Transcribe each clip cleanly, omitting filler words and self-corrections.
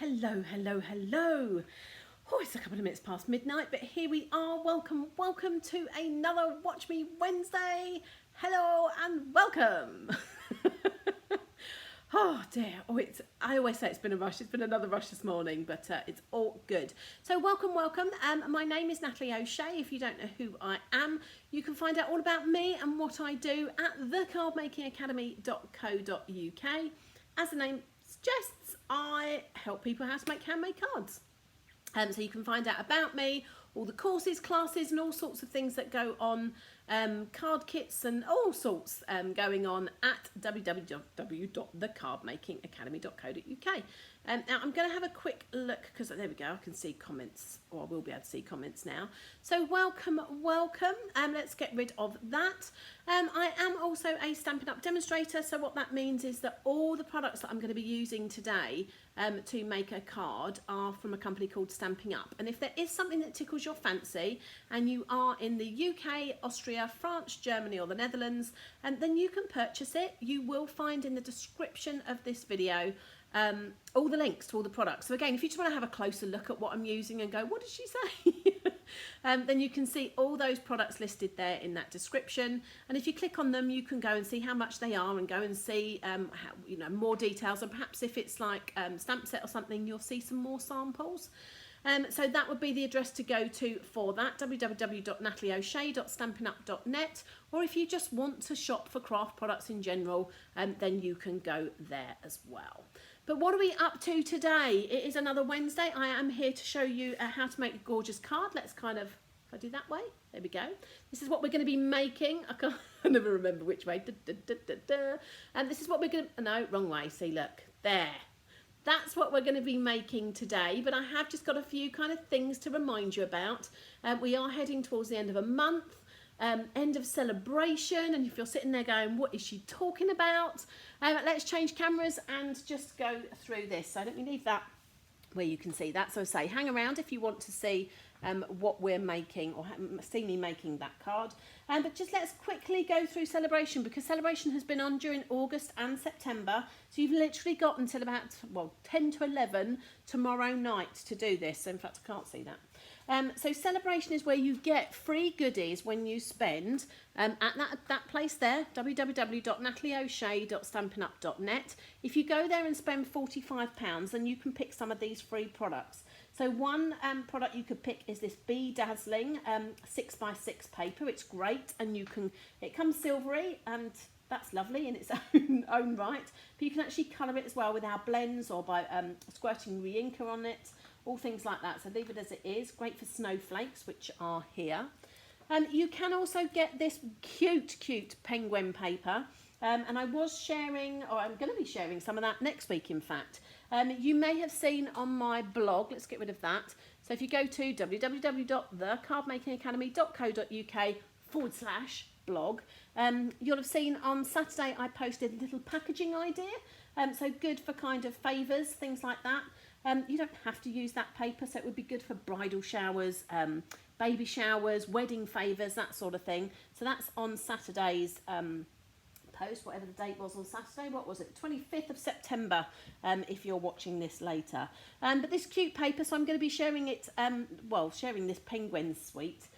Hello, hello, hello. Oh, it's a couple of minutes past midnight, but here we are. Welcome to another Watch Me Wednesday. Hello and welcome. Oh dear. I always say it's been a rush. It's been another rush this morning, but it's all good. So welcome. My name is Natalie O'Shea. If you don't know who I am, you can find out all about me and what I do at thecardmakingacademy.co.uk. As the name suggests, I help people how to make handmade cards. So you can find out about me, all the courses, classes and all sorts of things that go on, card kits and all sorts going on at www.thecardmakingacademy.co.uk. Now I'm going to have a quick look because there we go, I can see comments, or I will be able to see comments now. So welcome. Let's get rid of that. I am also a Stampin' Up demonstrator, so what that means is that all the products that I'm going to be using today to make a card are from a company called Stampin' Up. And if there is something that tickles your fancy and you are in the UK, Austria, France, Germany or the Netherlands, then you can purchase it. You will find in the description of this video all the links to all the products. So again, if you just want to have a closer look at what I'm using and go, what did she say? Then you can see all those products listed there in that description. And if you click on them, you can go and see how much they are and go and see more details. And perhaps if it's like stamp set or something, you'll see some more samples. So that would be the address to go to for that, www.natalieoshea.stampinup.net, or if you just want to shop for craft products in general, then you can go there as well. But what are we up to today? It is another Wednesday. I am here to show you how to make a gorgeous card. Let's kind of, if I do that way, there we go. This is what we're going to be making. I never remember which way. And this is what we're going to, no, wrong way. See, look, there. That's what we're going to be making today, but I have just got a few kind of things to remind you about. We are heading towards the end of a month, end of celebration, and if you're sitting there going, what is she talking about? Let's change cameras and just go through this. So let me leave that where you can see that. So say, hang around if you want to see what we're making or see me making that card. But just let's quickly go through celebration, because celebration has been on during August and September. So you've literally got until about, 10 to 11 tomorrow night to do this. So in fact, I can't see that. So celebration is where you get free goodies when you spend at that place there, www.natalieoshea.stampinup.net. If you go there and spend £45, then you can pick some of these free products. So one product you could pick is this Bedazzling 6x6 paper. It's great, and it comes silvery, and that's lovely in its own right. But you can actually colour it as well with our blends or by squirting re-inker on it, all things like that. So leave it as it is. Great for snowflakes, which are here. You can also get this cute penguin paper. And I was sharing, or I'm going to be sharing some of that next week, in fact. You may have seen on my blog, let's get rid of that. So if you go to www.thecardmakingacademy.co.uk/blog, you'll have seen on Saturday I posted a little packaging idea. So good for kind of favours, things like that. You don't have to use that paper, so it would be good for bridal showers, baby showers, wedding favours, that sort of thing. So that's on Saturday's post, whatever the date was on Saturday. What was it? 25th of September, if you're watching this later. But this cute paper, so I'm going to be sharing it, sharing this penguin suite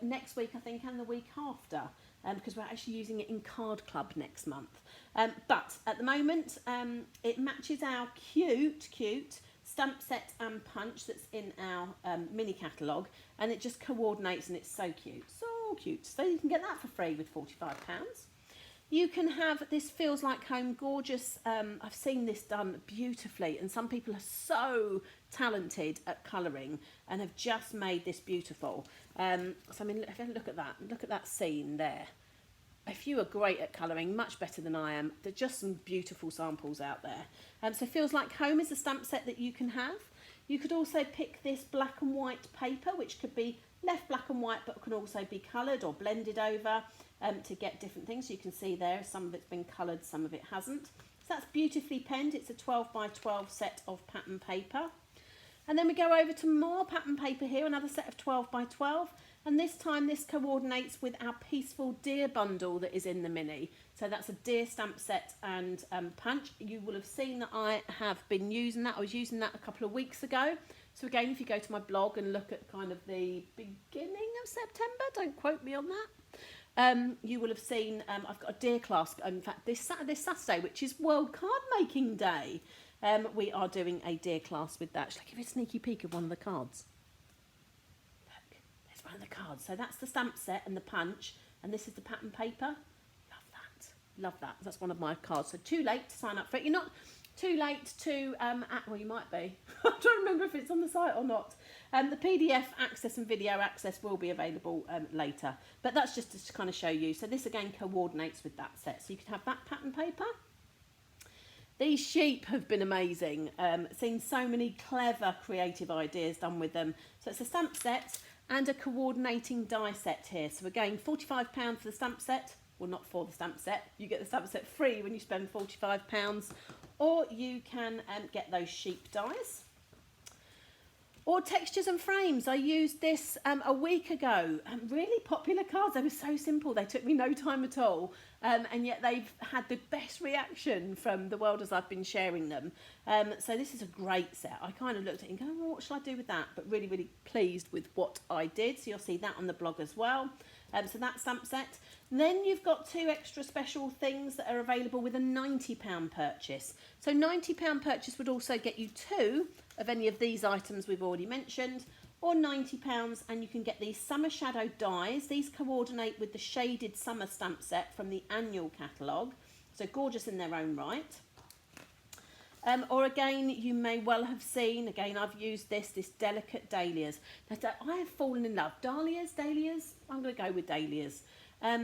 next week, I think, and the week after, because we're actually using it in Card Club next month. But at the moment, it matches our cute stamp set and punch that's in our mini catalogue, and it just coordinates, and it's so cute. So you can get that for free with £45. You can have this Feels Like Home gorgeous. I've seen this done beautifully, and some people are so talented at colouring and have just made this beautiful. So I mean, if you look at that scene there. If you are great at colouring, much better than I am, there's just some beautiful samples out there. So Feels Like Home is a stamp set that you can have. You could also pick this black and white paper, which could be left black and white, but can also be coloured or blended over to get different things. So you can see there, some of it's been coloured, some of it hasn't. So that's beautifully penned. It's a 12x12 set of pattern paper. And then we go over to more pattern paper here, another set of 12x12. And this time this coordinates with our Peaceful Deer bundle that is in the mini. So that's a deer stamp set and punch. You will have seen that I have been using that. I was using that a couple of weeks ago. So again, if you go to my blog and look at kind of the beginning of September, don't quote me on that, you will have seen I've got a deer class. In fact, this Saturday, which is World Card Making Day, we are doing a deer class with that. Shall I give you a sneaky peek of one of the cards? Look, there's one of the cards. So that's the stamp set and the punch, and this is the pattern paper. Love that. Love that. That's one of my cards. So too late to sign up for it. You're not too late to, well, you might be. I'm trying to remember if it's on the site or not. The PDF access and video access will be available later, but that's just to kind of show you. So this again coordinates with that set. So you can have that pattern paper. These sheep have been amazing. Seen so many clever creative ideas done with them. So it's a stamp set and a coordinating die set here. So again, £45 for the stamp set. Well, not for the stamp set. You get the stamp set free when you spend £45. Or you can get those sheep dies. Or textures and frames. I used this a week ago. Really popular cards. They were so simple. They took me no time at all. And yet they've had the best reaction from the world as I've been sharing them. So this is a great set. I kind of looked at it and go, well, what shall I do with that? But really, really pleased with what I did. So you'll see that on the blog as well. So that stamp set. And then you've got two extra special things that are available with a £90 purchase. So £90 purchase would also get you two of any of these items we've already mentioned, or £90, and you can get these Summer Shadow dies. These coordinate with the shaded summer stamp set from the annual catalogue. So gorgeous in their own right. Or again, you may well have seen, again, I've used this delicate dahlias. Now, I have fallen in love. Dahlias? I'm going to go with dahlias. I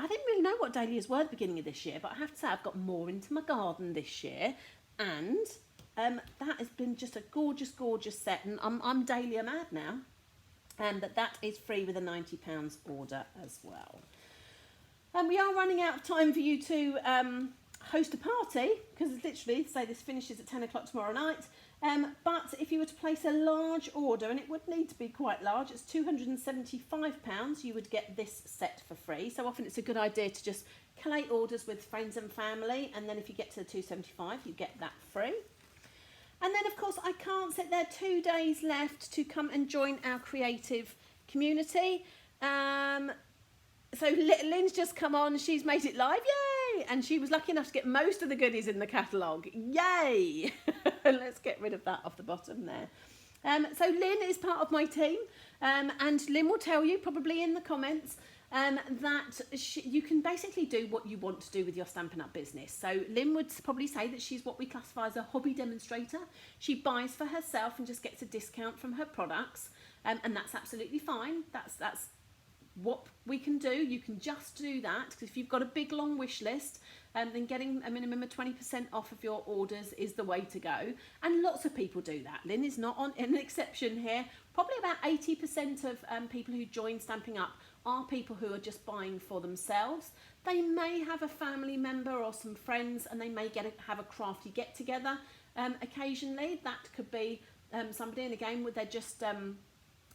didn't really know what dahlias were at the beginning of this year, but I have to say I've got more into my garden this year. And that has been just a gorgeous, gorgeous set. And I'm dahlia mad now. But that is free with a £90 order as well. And we are running out of time for you to host a party, because literally, say this finishes at 10 o'clock tomorrow night. But if you were to place a large order, and it would need to be quite large, it's £275, you would get this set for free. So often it's a good idea to just collate orders with friends and family, and then if you get to the £275, you get that free. And then, of course, I can't sit there. 2 days left to come and join our creative community. So Lynn's just come on. She's made it live. Yay! And she was lucky enough to get most of the goodies in the catalogue. Yay! Let's get rid of that off the bottom there. So Lynn is part of my team. And Lynn will tell you, probably in the comments, that you can basically do what you want to do with your Stampin' Up business. So Lynn would probably say that she's what we classify as a hobby demonstrator. She buys for herself and just gets a discount from her products. And that's absolutely fine. That's what we can do. You can just do that, because if you've got a big long wish list, then getting a minimum of 20% off of your orders is the way to go. And lots of people do that. Lynn is not an exception here. Probably about 80% of people who join Stampin' Up are people who are just buying for themselves. They may have a family member or some friends, and they may have a crafty get together occasionally. That could be somebody, and again, they're just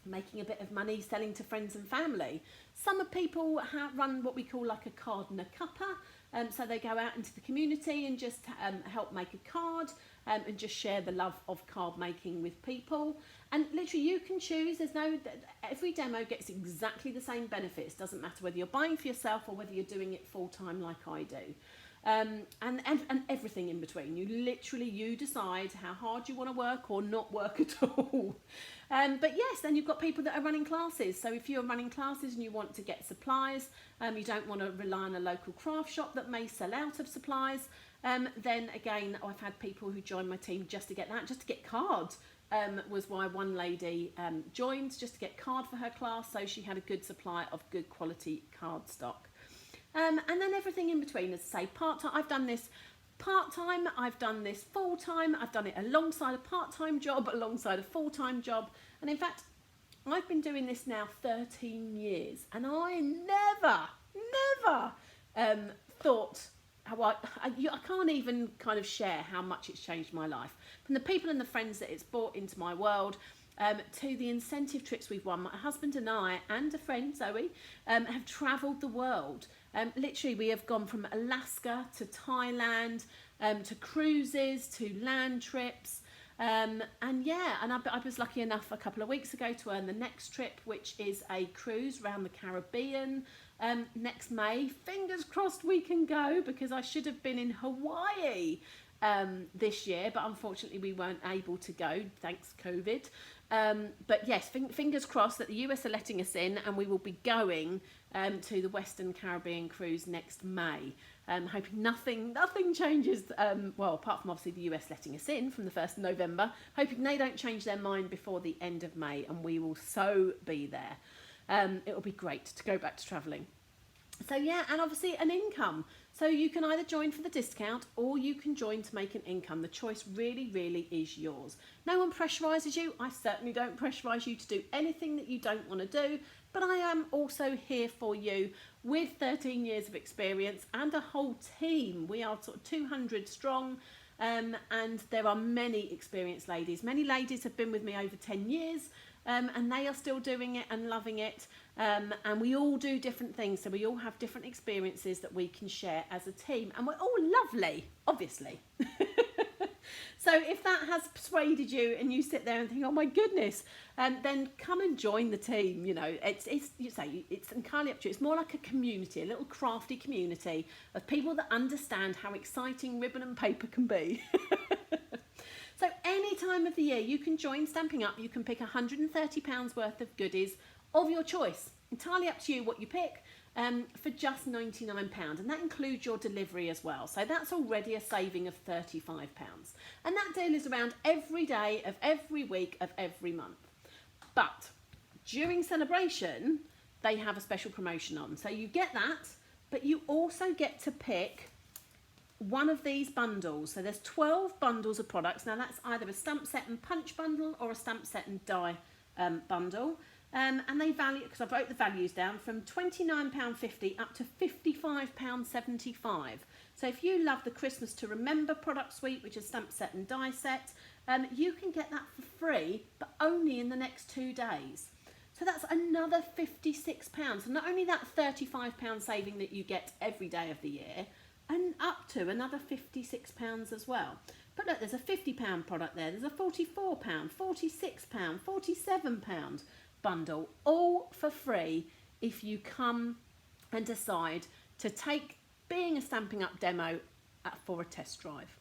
making a bit of money selling to friends and family. Some people run what we call like a card and a cuppa, so they go out into the community and just help make a card and just share the love of card making with people. And literally you can choose. Every demo gets exactly the same benefits. Doesn't matter whether you're buying for yourself or whether you're doing it full time like I do. And everything in between. You decide how hard you want to work or not work at all. But yes, then you've got people that are running classes. So if you're running classes and you want to get supplies, you don't want to rely on a local craft shop that may sell out of supplies, then again, I've had people who join my team just to get that, just to get cards. Was why one lady joined, just to get card for her class, so she had a good supply of good quality card stock. And then everything in between, as I say, part-time. I've done this part-time, I've done this full-time, I've done it alongside a part-time job, alongside a full-time job. And in fact, I've been doing this now 13 years, and I never thought, I can't even kind of share how much it's changed my life. From the people and the friends that it's brought into my world, to the incentive trips we've won. My husband and I and a friend, Zoe, have travelled the world. Literally, we have gone from Alaska to Thailand, to cruises, to land trips. And I was lucky enough a couple of weeks ago to earn the next trip, which is a cruise around the Caribbean next May. Fingers crossed we can go, because I should have been in Hawaii this year, but unfortunately we weren't able to go, thanks COVID. But yes, fingers crossed that the US are letting us in, and we will be going to the Western Caribbean cruise next May. Hoping nothing changes, well, apart from obviously the US letting us in from the 1st of November, hoping they don't change their mind before the end of May, and we will so be there. It will be great to go back to travelling. So yeah, and obviously an income. So you can either join for the discount, or you can join to make an income. The choice really, really is yours. No one pressurises you. I certainly don't pressurise you to do anything that you don't want to do, but I am also here for you with 13 years of experience and a whole team. We are sort of 200 strong, and there are many experienced ladies. Many ladies have been with me over 10 years. And they are still doing it and loving it, and we all do different things, so we all have different experiences that we can share as a team, and we're all lovely, obviously. So if that has persuaded you and you sit there and think, oh my goodness, then come and join the team. You know, it's entirely up to you. It's more like a community, a little crafty community of people that understand how exciting ribbon and paper can be. So any time of the year you can join Stampin' Up. You can pick £130 worth of goodies of your choice. Entirely up to you what you pick, for just £99, and that includes your delivery as well. So that's already a saving of £35. And that deal is around every day of every week of every month. But during celebration, they have a special promotion on. So you get that, but you also get to pick one of these bundles. So there's 12 bundles of products. Now that's either a stamp set and punch bundle or a stamp set and die bundle. And they value, because I wrote the values down, from £29.50 up to £55.75. So if you love the Christmas to Remember product suite, which is stamp set and die set, you can get that for free, but only in the next 2 days. So that's another £56. And not only that £35 saving that you get every day of the year, and up to another £56 as well. But look, there's a £50 product there, there's a £44, £46, £47 bundle, all for free if you come and decide to take being a Stampin' Up demo for a test drive.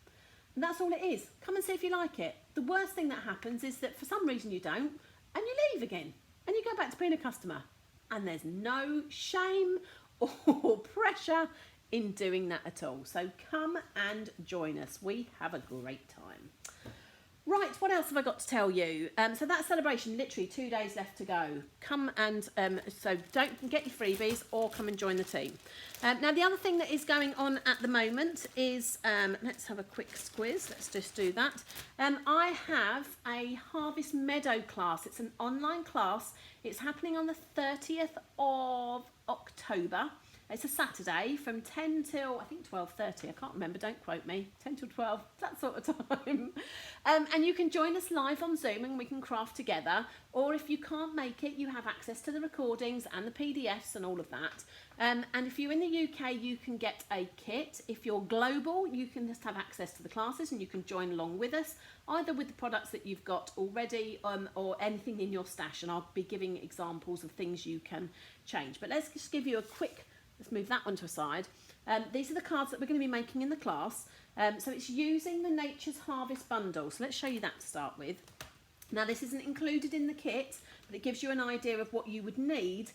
And that's all it is. Come and see if you like it. The worst thing that happens is that for some reason you don't, and you leave again, and you go back to being a customer. And there's no shame or pressure in doing that at all. So come and join us. We have a great time. Right, what else have I got to tell you? So that celebration, literally 2 days left to go. Come and, so don't get your freebies or come and join the team. Now the other thing that is going on at the moment is, let's have a quick squiz. Let's just do that. I have a Harvest Meadow class. It's an online class. It's happening on the 30th of October. It's a Saturday from 10 till, I think, 12:30. I can't remember, don't quote me. 10 till 12, that sort of time. And you can join us live on Zoom and we can craft together. Or if you can't make it, you have access to the recordings and the PDFs and all of that. And if you're in the UK, you can get a kit. If you're global, you can just have access to the classes and you can join along with us, either with the products that you've got already or anything in your stash. And I'll be giving examples of things you can change. But let's just give you a quick... Let's move that one to a side. These are the cards that we're going to be making in the class. So it's using the Nature's Harvest bundle. So let's show you that to start with. Now this isn't included in the kit, but it gives you an idea of what you would need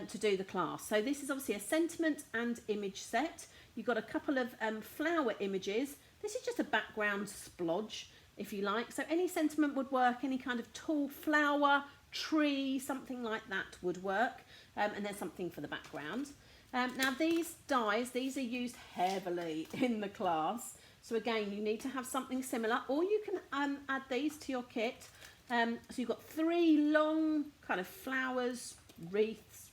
to do the class. So this is obviously a sentiment and image set. You've got a couple of flower images. This is just a background splodge, if you like. So any sentiment would work, any kind of tall flower, tree, something like that would work. And there's something for the background. Now these dies, these are used heavily in the class. So again, you need to have something similar, or you can add these to your kit. So you've got 3 long kind of flowers, wreaths,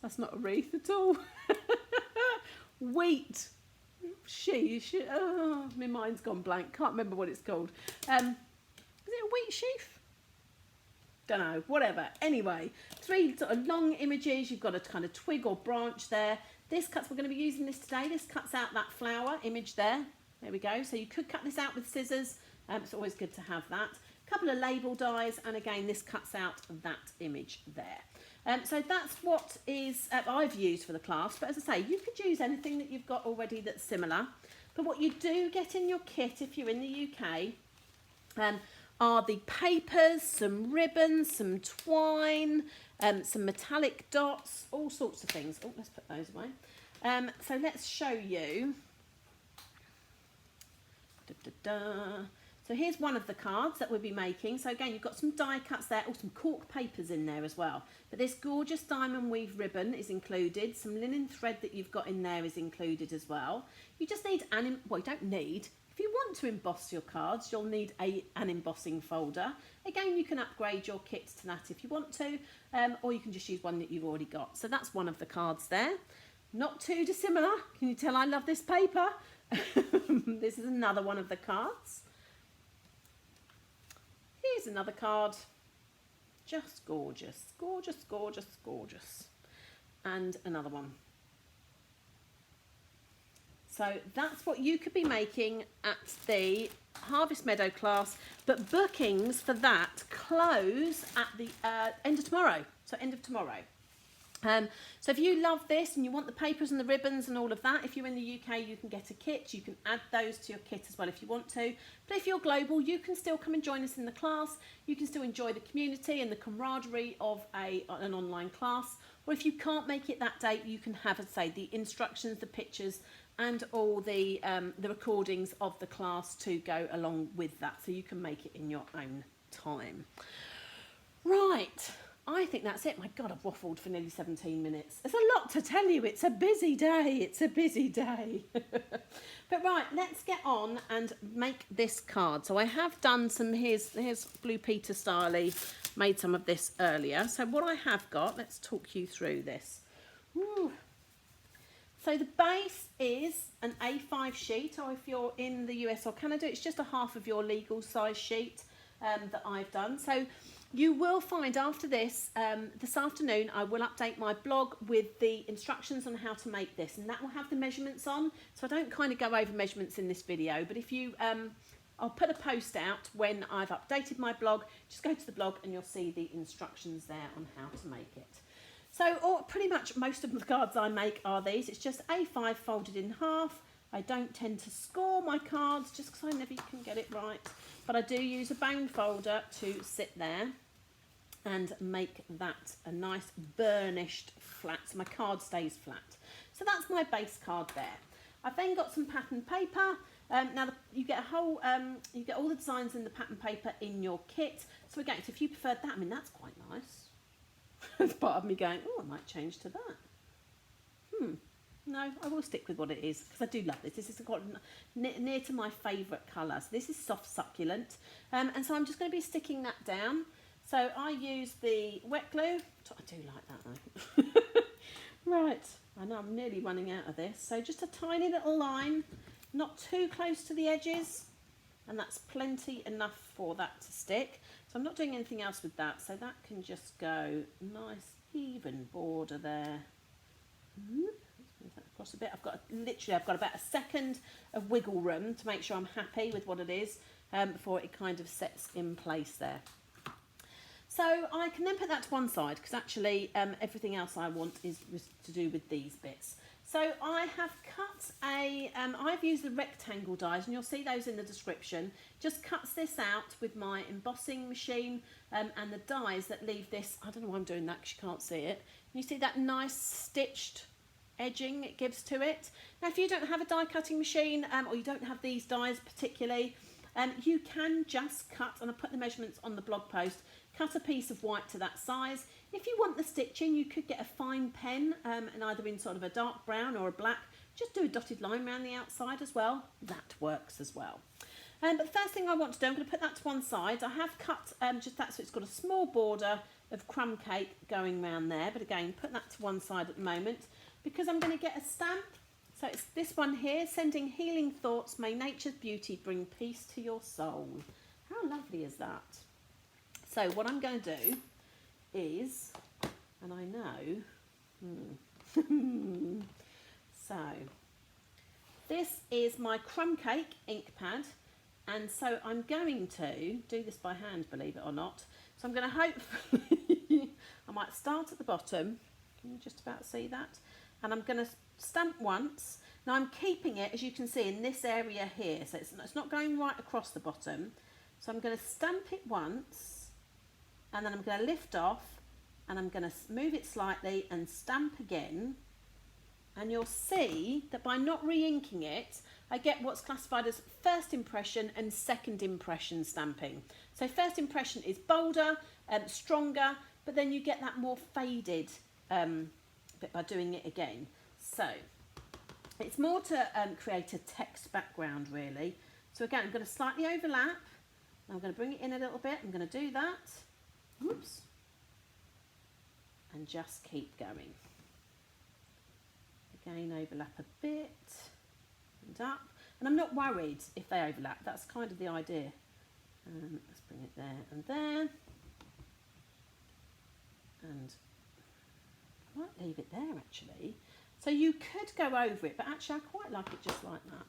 that's not a wreath at all. Wheat, oh, my mind's gone blank, can't remember what it's called. Is it a wheat sheaf? don't know, whatever. Anyway, 3 sort of long images. You've got a kind of twig or branch there. This cuts, we're going to be using this today. This cuts out that flower image there. There we go. So you could cut this out with scissors. It's always good to have that. A couple of label dies, and again, this cuts out that image there. So that's what is I've used for the class. But as I say, you could use anything that you've got already that's similar. But what you do get in your kit if you're in the UK are the papers, some ribbons, some twine, some metallic dots, all sorts of things. Oh, let's put those away. So let's show you. So here's one of the cards that we'll be making. So again, you've got some die cuts there, or some cork papers in there as well. But this gorgeous diamond weave ribbon is included. Some linen thread that you've got in there is included as well. You just need well, you don't need. If you want to emboss your cards, you'll need an embossing folder. Again, you can upgrade your kits to that if you want to, or you can just use one that you've already got. So that's one of the cards there. Not too dissimilar. Can you tell I love this paper? This is another one of the cards. Here's another card. Just gorgeous, gorgeous, gorgeous, gorgeous. And another one. So that's what you could be making at the Harvest Meadow class, but bookings for that close at the end of tomorrow. So end of tomorrow. So if you love this and you want the papers and the ribbons and all of that, if you're in the UK, you can get a kit. You can add those to your kit as well if you want to. But if you're global, you can still come and join us in the class. You can still enjoy the community and the camaraderie of an online class. Or if you can't make it that day, you can have, as I say, the instructions, the pictures, and all the recordings of the class to go along with that, so you can make it in your own time. Right, I think that's it. My God, I've waffled for nearly 17 minutes. There's a lot to tell you. It's a busy day. It's a busy day. But right, let's get on and make this card. So I have done some, here's Blue Peter Styley, made some of this earlier. So what I have got, let's talk you through this. Woo. So the base is an A5 sheet, or if you're in the US or Canada, it's just a half of your legal size sheet that I've done. So you will find after this, this afternoon, I will update my blog with the instructions on how to make this, and that will have the measurements on. So I don't kind of go over measurements in this video, but if you, I'll put a post out when I've updated my blog. Just go to the blog and you'll see the instructions there on how to make it. So pretty much most of the cards I make are these. It's just A5 folded in half. I don't tend to score my cards just because I never can get it right. But I do use a bone folder to sit there and make that a nice burnished flat, so my card stays flat. So that's my base card there. I've then got some pattern paper. Now you get a whole, you get all the designs in the pattern paper in your kit. So again, if you preferred that, I mean, that's quite nice. There's part of me going, oh, I might change to that. No, I will stick with what it is because I do love this. This is quite near to my favourite colour. So this is soft succulent. And so I'm just going to be sticking that down. So I use the wet glue. I do like that though. Right, I know I'm nearly running out of this. So just a tiny little line, not too close to the edges. And that's plenty enough for that to stick. So I'm not doing anything else with that. So that can just go nice even border there. Let's move that across a bit. I've got about a second of wiggle room to make sure I'm happy with what it is before it kind of sets in place there. So I can then put that to one side because actually everything else I want is to do with these bits. So I have cut I've used the rectangle dies, and you'll see those in the description. Just cuts this out with my embossing machine and the dies that leave this, I don't know why I'm doing that because you can't see it. You see that nice stitched edging it gives to it. Now if you don't have a die cutting machine or you don't have these dies particularly, you can just cut, and I put the measurements on the blog post, cut a piece of white to that size. If you want the stitching, you could get a fine pen and either in sort of a dark brown or a black, just do a dotted line around the outside as well. That works as well. But the first thing I want to do, I'm going to put that to one side. I have cut just that so it's got a small border of crumb cake going around there. But again, put that to one side at the moment because I'm going to get a stamp. So it's this one here, sending healing thoughts, may nature's beauty bring peace to your soul. How lovely is that? So what I'm going to do is, and I know, so this is my Crumb Cake Ink Pad, and so I'm going to do this by hand, believe it or not. So I'm going to hopefully, I might start at the bottom, can you just about see that? And I'm going to stamp once. Now I'm keeping it, as you can see, in this area here, so it's not going right across the bottom. So I'm going to stamp it once, and then I'm going to lift off, and I'm going to move it slightly and stamp again. And you'll see that by not re-inking it, I get what's classified as first impression and second impression stamping. So first impression is bolder, stronger, but then you get that more faded bit by doing it again. So it's more to create a text background, really. So again, I'm going to slightly overlap. I'm going to bring it in a little bit. I'm going to do that. Whoops. And just keep going. Again, overlap a bit and up. And I'm not worried if they overlap. That's kind of the idea. Let's bring it there and there. And I might leave it there, actually. So you could go over it, but actually I quite like it just like that.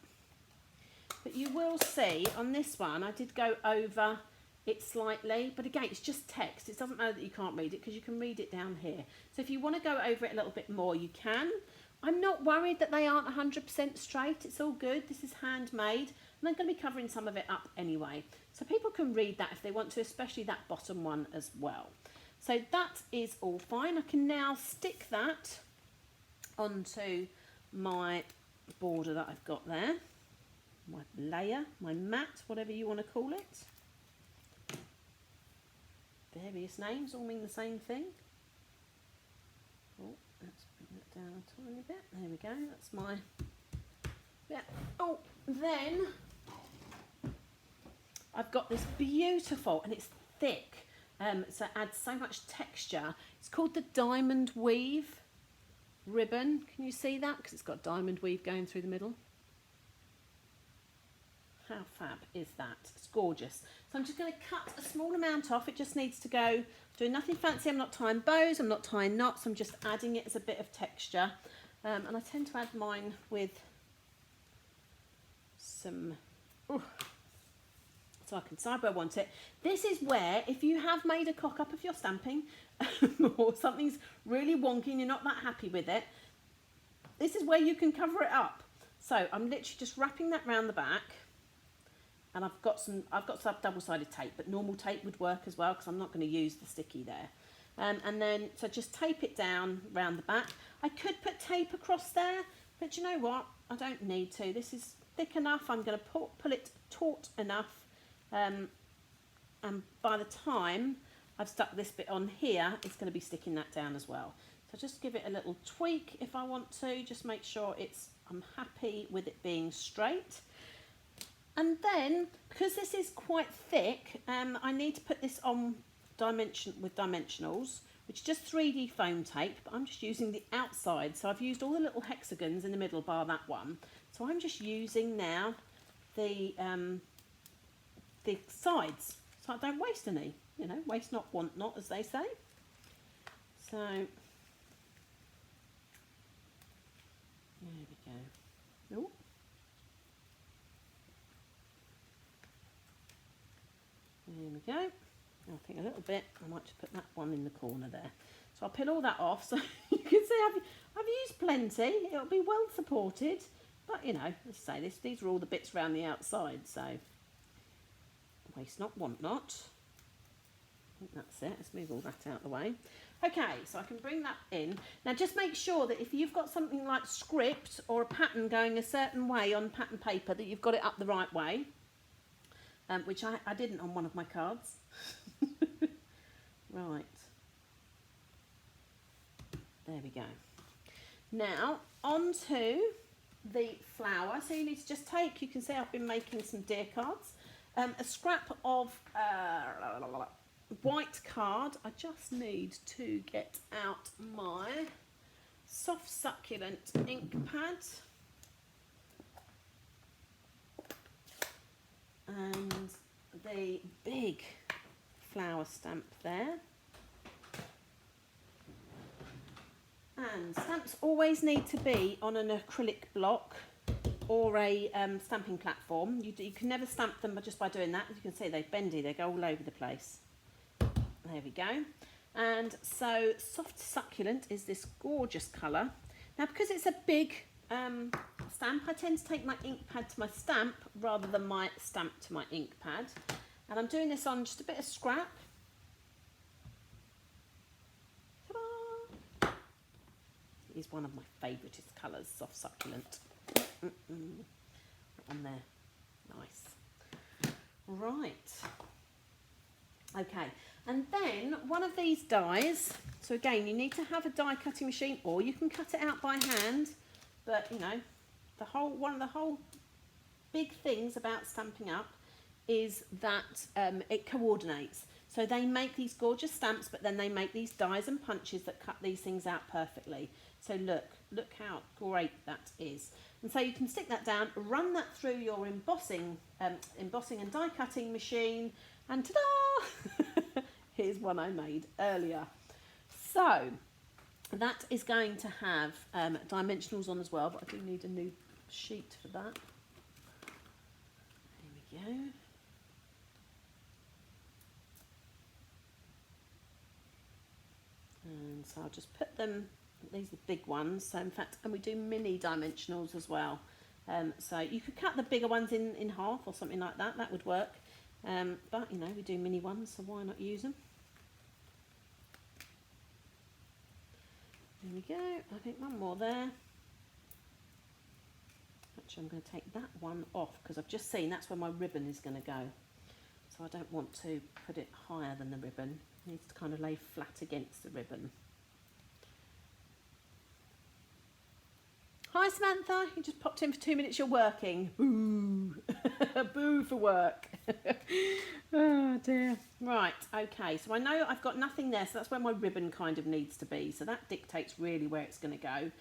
But you will see on this one, I did go over it slightly, but again, it's just text. It doesn't matter that you can't read it because you can read it down here. So if you want to go over it a little bit more, you can. I'm not worried that they aren't 100% straight. It's all good. This is handmade, and I'm going to be covering some of it up anyway. So people can read that if they want to, especially that bottom one as well. So that is all fine. I can now stick that onto my border that I've got there. My layer, my mat, whatever you want to call it. Various names all mean the same thing. Oh, let's bring that down a tiny bit. There we go. That's my... Yeah. Oh, then I've got this beautiful, and it's thick, so it adds so much texture. It's called the Diamond Weave ribbon. Can you see that? Because it's got diamond weave going through the middle. How fab is that? It's gorgeous. So I'm just going to cut a small amount off. It just needs to go, doing nothing fancy. I'm not tying bows, I'm not tying knots. I'm just adding it as a bit of texture. And I tend to add mine with some, so I can decide where I want it. This is where, if you have made a cock up of your stamping or something's really wonky and you're not that happy with it, this is where you can cover it up. So I'm literally just wrapping that round the back. And I've got some double-sided tape, but normal tape would work as well because I'm not going to use the sticky there. And then, so just tape it down round the back. I could put tape across there, but you know what? I don't need to. This is thick enough. I'm going to pull it taut enough. And by the time I've stuck this bit on here, it's going to be sticking that down as well. So just give it a little tweak if I want to. Just make sure I'm happy with it being straight. And then, because this is quite thick, I need to put this on with dimensionals, which is just 3D foam tape, but I'm just using the outside. So I've used all the little hexagons in the middle bar that one. So I'm just using now the sides, so I don't waste any, you know, waste not, want not, as they say. So, there we go. Ooh. There we go. I think a little bit, I might just put that one in the corner there. So I'll peel all that off so you can see I've used plenty. It'll be well supported, but you know, as I say, these are all the bits around the outside, so waste not, want not. I think that's it. Let's move all that out of the way. Okay, so I can bring that in. Now just make sure that if you've got something like script or a pattern going a certain way on pattern paper, that you've got it up the right way. Which I didn't on one of my cards. Right. There we go. Now, onto the flower. So you need to just take, you can see I've been making some deer cards. A scrap of white card. I just need to get out my soft succulent ink pad. And the big flower stamp there. And stamps always need to be on an acrylic block or a stamping platform. You can never stamp them just by doing that. As you can see, they're bendy, they go all over the place. There we go. And so Soft Succulent is this gorgeous colour. Now, because it's a big stamp, I tend to take my ink pad to my stamp rather than my stamp to my ink pad. And I'm doing this on just a bit of scrap. Ta-da! It is one of my favouriteest colours, Soft Succulent. On there. Nice. Right. Okay. And then one of these dies, so again, you need to have a die cutting machine, or you can cut it out by hand. But you know, one of the whole big things about Stampin' Up is that it coordinates. So they make these gorgeous stamps, but then they make these dies and punches that cut these things out perfectly. So look how great that is. And so you can stick that down, run that through your embossing and die cutting machine, and ta-da! Here's one I made earlier. So that is going to have dimensionals on as well, but I do need a new sheet for that. There we go. And so I'll just put them, these are the big ones, so in fact, and we do mini dimensionals as well. So you could cut the bigger ones in half or something like that, that would work. But you know, we do mini ones, so why not use them? There we go. I think one more there. Actually, I'm going to take that one off because I've just seen that's where my ribbon is going to go. So I don't want to put it higher than the ribbon. It needs to kind of lay flat against the ribbon. Hi Samantha, you just popped in for 2 minutes, you're working. Boo. Boo for work. Oh dear. Right, okay, so I know I've got nothing there, so that's where my ribbon kind of needs to be. So that dictates really where it's going to go,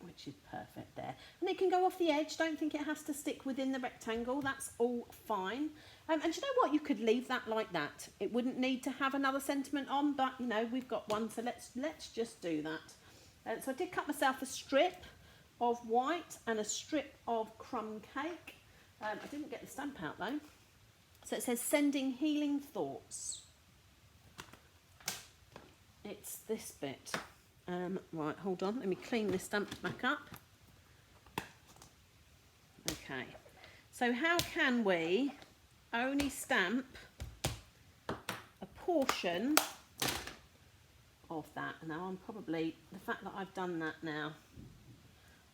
which is perfect there. And it can go off the edge, don't think it has to stick within the rectangle, that's all fine. And you know what, you could leave that like that. It wouldn't need to have another sentiment on, but you know, we've got one, so let's just do that. So I did cut myself a strip of white and a strip of crumb cake. I didn't get the stamp out though. So it says sending healing thoughts. It's this bit. Right, hold on, let me clean this stamp back up. Okay, so how can we only stamp a portion of that? Now I'm probably, the fact that I've done that now,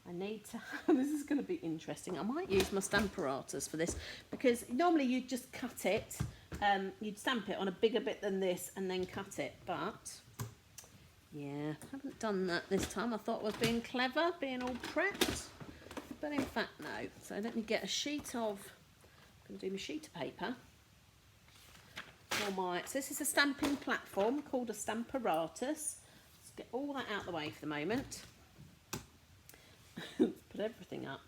I need to, this is going to be interesting. I might use my Stamparatus for this because normally you'd just cut it, you'd stamp it on a bigger bit than this and then cut it, but yeah, I haven't done that this time. I thought I was being clever, being all prepped, but in fact no. So let me get a sheet of, I'm going to do my sheet of paper. So this is a stamping platform called a Stamparatus. Let's get all that out of the way for the moment. Put everything up.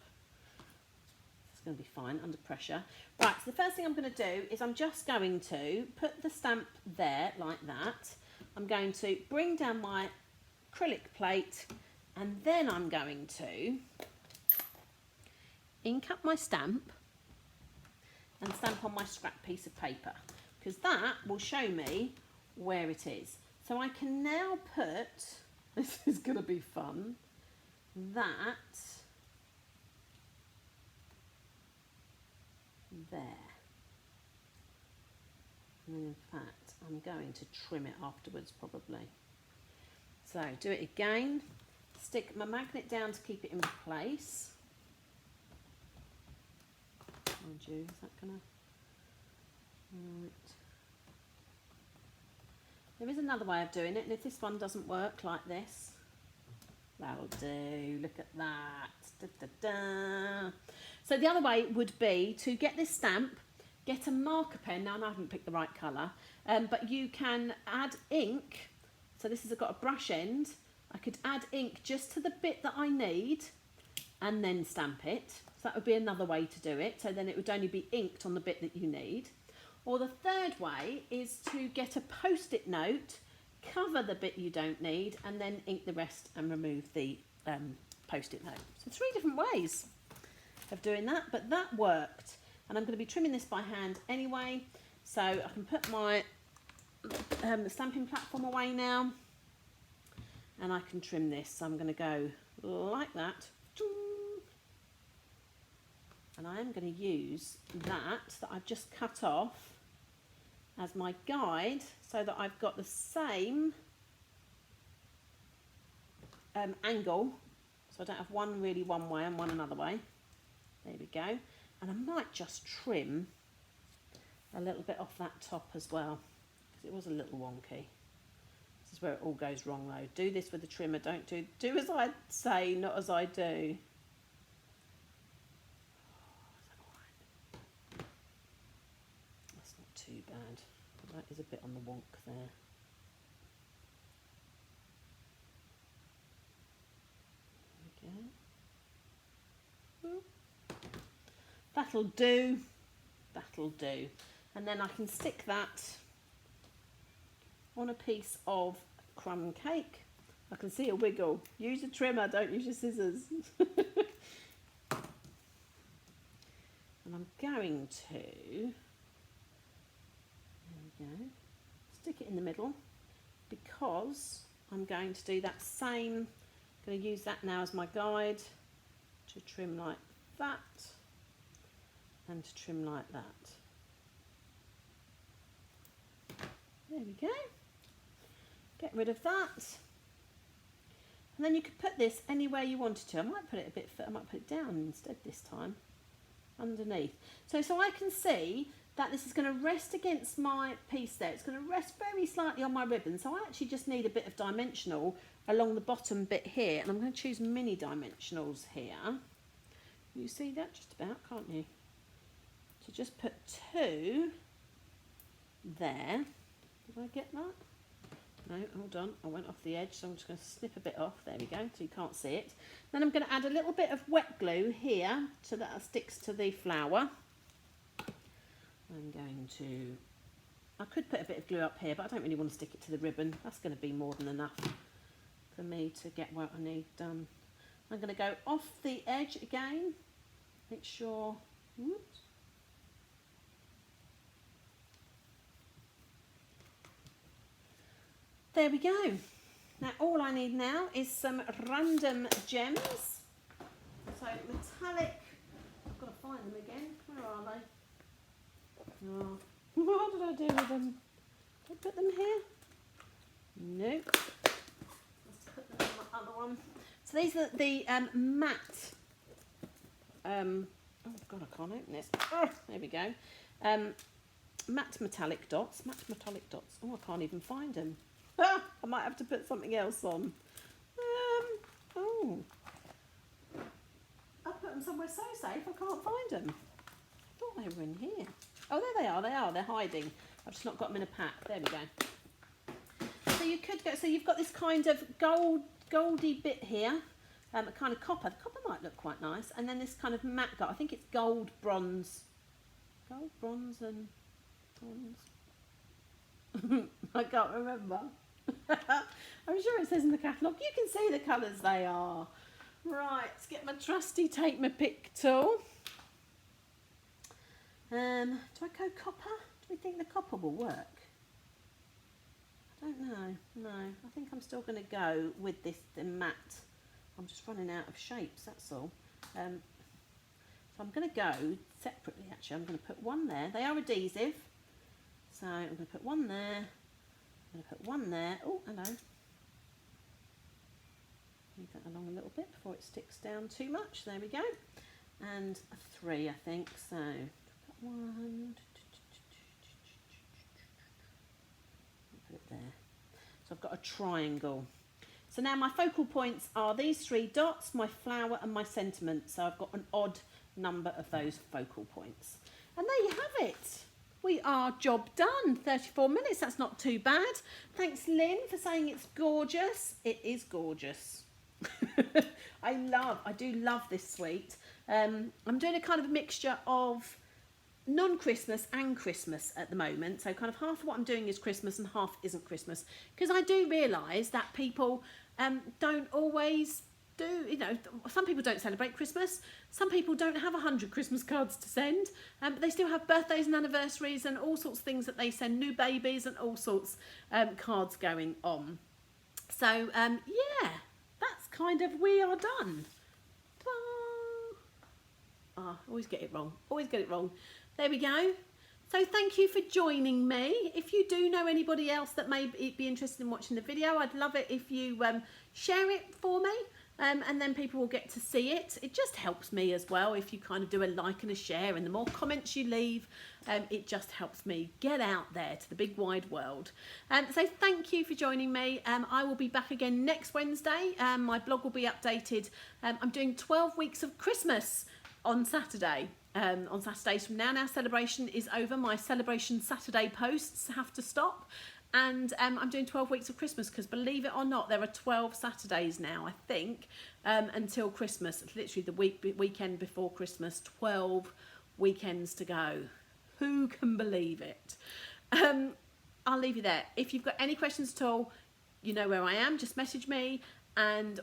It's going to be fine under pressure. Right, so the first thing I'm going to do is I'm just going to put the stamp there like that. I'm going to bring down my acrylic plate and then I'm going to ink up my stamp and stamp on my scrap piece of paper, because that will show me where it is. So I can now put, this is going to be fun, that there. And in fact, I'm going to trim it afterwards probably. So do it again, stick my magnet down to keep it in place. Mind you, is that gonna, right. There is another way of doing it, and if this one doesn't work like this, that'll do. Look at that. Da, da, da. So the other way would be to get this stamp, get a marker pen. Now I haven't picked the right colour, but you can add ink. So this has got a brush end. I could add ink just to the bit that I need and then stamp it. So that would be another way to do it. So then it would only be inked on the bit that you need. Or the third way is to get a post-it note, cover the bit you don't need, and then ink the rest and remove the post-it note. So 3 different ways of doing that, but that worked. And I'm going to be trimming this by hand anyway, so I can put my stamping platform away now, and I can trim this. So I'm going to go like that, and I am going to use that I've just cut off as my guide, so that I've got the same angle, so I don't have one really one way and one another way. There we go. And I might just trim a little bit off that top as well, because it was a little wonky. This is where it all goes wrong though. Do this with the trimmer, don't do as I say, not as I do. That's not too bad. That is a bit on the wonk there. There we go. That'll do. That'll do. And then I can stick that on a piece of crumb cake. I can see a wiggle. Use a trimmer, don't use your scissors. And I'm going to, there we go, stick it in the middle, because I'm going to do that same, I'm going to use that now as my guide to trim like that and to trim like that. There we go. Get rid of that. And then you could put this anywhere you wanted to. I might put it a bit, I might put it down instead this time, underneath. So I can see that this is going to rest against my piece there. It's going to rest very slightly on my ribbon. So I actually just need a bit of dimensional along the bottom bit here. And I'm going to choose mini dimensionals here. You see that just about, can't you? So just put 2 there. Did I get that? No, hold on, I went off the edge, so I'm just going to snip a bit off. There we go, so you can't see it. Then I'm going to add a little bit of wet glue here so that it sticks to the flower. I'm going to, I could put a bit of glue up here, but I don't really want to stick it to the ribbon. That's going to be more than enough for me to get what I need done. I'm going to go off the edge again, make sure, whoops. There we go. Now all I need now is some random gems. So metallic, I've got to find them again. Where are they? Oh, what did I do with them? Did I put them here? Nope. Let's put them in my other one. So these are the matte, oh God, I can't open this. Oh, there we go. Matte metallic dots. Oh, I can't even find them. I might have to put something else on. Oh, I put them somewhere so safe I can't find them. I thought they were in here. Oh, there they are. They're hiding. I've just not got them in a pack. There we go. So you could go. So you've got this kind of goldy bit here, a kind of copper. The copper might look quite nice, and then this kind of matte gold. I think it's gold, bronze, and bronze. I can't remember. I'm sure it says in the catalogue. You can see the colours they are. Right, let's get my trusty take my pick tool. Do I go copper? Do we think the copper will work? I don't know. No, I think I'm still going to go with the matte. I'm just running out of shapes, that's all. So I'm going to go separately, actually. I'm going to put one there. They are adhesive. So I'm going to put one there. I'm going to put one there. Oh, hello. Move that along a little bit before it sticks down too much. There we go. And a 3, I think. So put one. Put it there. So I've got a triangle. So now my focal points are these 3 dots, my flower and my sentiment. So I've got an odd number of those focal points. And there you have it. We are job done. 34 minutes, that's not too bad. Thanks, Lynn, for saying it's gorgeous. It is gorgeous. I do love this suite. I'm doing a kind of mixture of non-Christmas and Christmas at the moment. So kind of half of what I'm doing is Christmas and half isn't Christmas. Because I do realise that people don't always do, you know, some people don't celebrate Christmas. Some people don't have 100 Christmas cards to send. But they still have birthdays and anniversaries and all sorts of things that they send, new babies and all sorts cards going on. So, yeah, that's kind of, we are done. Always get it wrong. Always get it wrong. There we go. So thank you for joining me. If you do know anybody else that may be interested in watching the video, I'd love it if you share it for me. And then people will get to see it. It just helps me as well if you kind of do a like and a share, and the more comments you leave, it just helps me get out there to the big wide world. So thank you for joining me. I will be back again next Wednesday. My blog will be updated. I'm doing 12 weeks of Christmas on Saturday. On Saturdays from now. Now celebration is over. My celebration Saturday posts have to stop. And I'm doing 12 weeks of Christmas because, believe it or not, there are 12 Saturdays now, I think, until Christmas. It's literally the weekend before Christmas. 12 weekends to go. Who can believe it? I'll leave you there. If you've got any questions at all, you know where I am. Just message me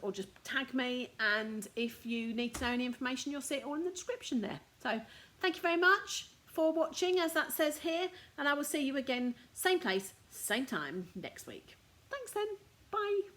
or just tag me. And if you need to know any information, you'll see it all in the description there. So thank you very much for watching, as that says here, and I will see you again, same place, same time next week. Thanks then. Bye.